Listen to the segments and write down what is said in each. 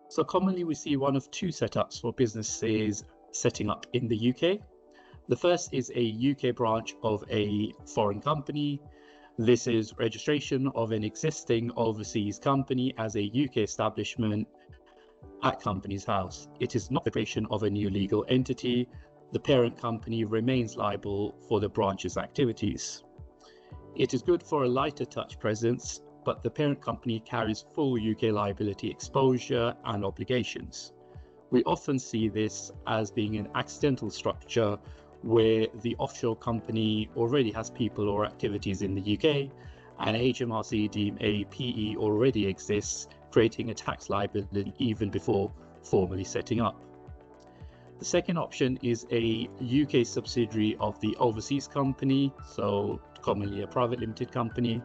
So commonly we see one of two setups for businesses setting up in the UK. The first is a UK branch of a foreign company. This is registration of an existing overseas company as a UK establishment at Companies House. It is not the creation of a new legal entity. The parent company remains liable for the branch's activities. It is good for a lighter touch presence, but the parent company carries full UK liability exposure and obligations. We often see this as being an accidental structure where the offshore company already has people or activities in the UK, and HMRC deem a PE already exists, creating a tax liability even before formally setting up. The second option is a UK subsidiary of the overseas company, so commonly a private limited company.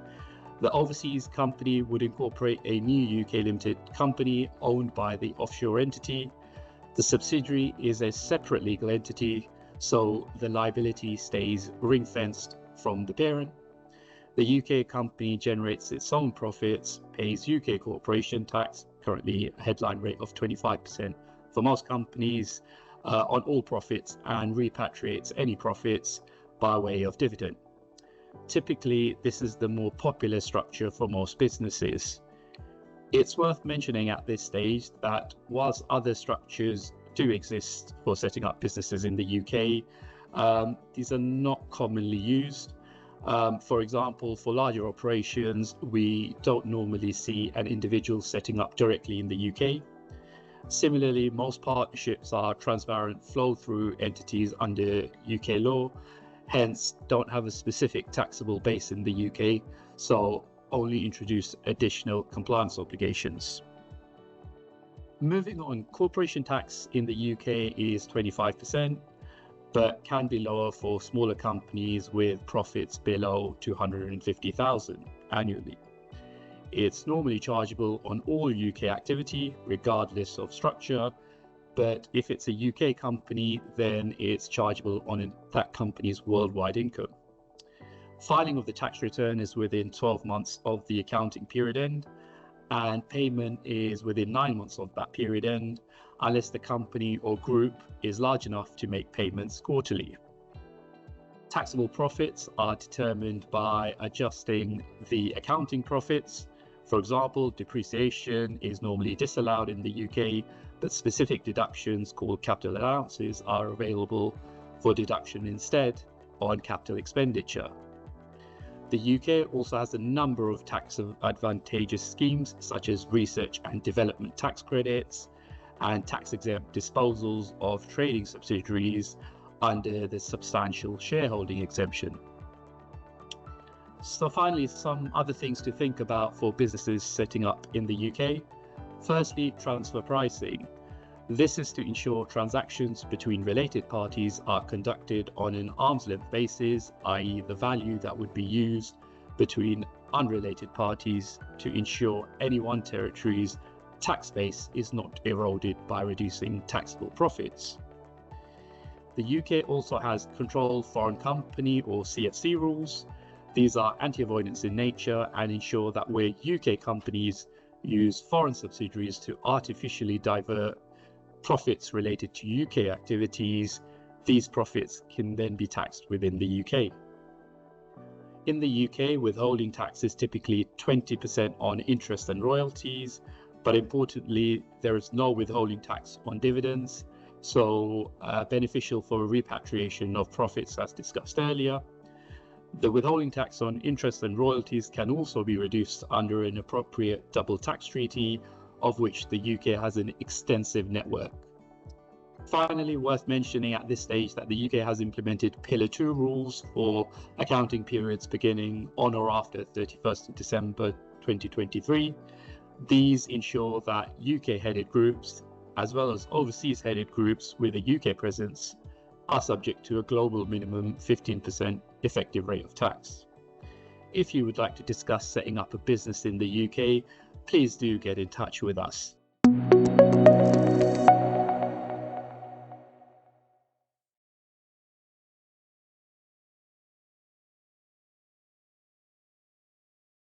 The overseas company would incorporate a new UK limited company owned by the offshore entity. The subsidiary is a separate legal entity, so the liability stays ring-fenced from the parent. The UK company generates its own profits, pays UK corporation tax, currently a headline rate of 25% for most companies, on all profits, and repatriates any profits by way of dividend. Typically, this is the more popular structure for most businesses. It's worth mentioning at this stage that whilst other structures do exist for setting up businesses in the UK, these are not commonly used. For example, for larger operations, we don't normally see an individual setting up directly in the UK. Similarly, most partnerships are transparent flow-through entities under UK law, hence don't have a specific taxable base in the UK, so only introduce additional compliance obligations. Moving on, corporation tax in the UK is 25%, but can be lower for smaller companies with profits below 250,000 annually. It's normally chargeable on all UK activity, regardless of structure, but if it's a UK company, then it's chargeable on that company's worldwide income. Filing of the tax return is within 12 months of the accounting period end, and payment is within 9 months of that period end, unless the company or group is large enough to make payments quarterly. Taxable profits are determined by adjusting the accounting profits. For example, depreciation is normally disallowed in the UK, but specific deductions called capital allowances are available for deduction instead on capital expenditure. The UK also has a number of tax advantageous schemes such as research and development tax credits and tax-exempt disposals of trading subsidiaries under the substantial shareholding exemption. So finally, some other things to think about for businesses setting up in the UK. Firstly, transfer pricing. This is to ensure transactions between related parties are conducted on an arm's length basis, i.e. the value that would be used between unrelated parties to ensure any one territory's tax base is not eroded by reducing taxable profits. The UK also has controlled foreign company or CFC rules. These are anti-avoidance in nature and ensure that where UK companies use foreign subsidiaries to artificially divert profits related to UK activities, these profits can then be taxed within the UK. In the UK, withholding tax is typically 20% on interest and royalties, but importantly, there is no withholding tax on dividends, so beneficial for repatriation of profits as discussed earlier. The withholding tax on interest and royalties can also be reduced under an appropriate double tax treaty, of which the UK has an extensive network. Finally, worth mentioning at this stage that the UK has implemented Pillar 2 rules for accounting periods beginning on or after 31st of December 2023. These ensure that UK-headed groups, as well as overseas-headed groups with a UK presence, are subject to a global minimum 15% effective rate of tax. If you would like to discuss setting up a business in the UK, please do get in touch with us.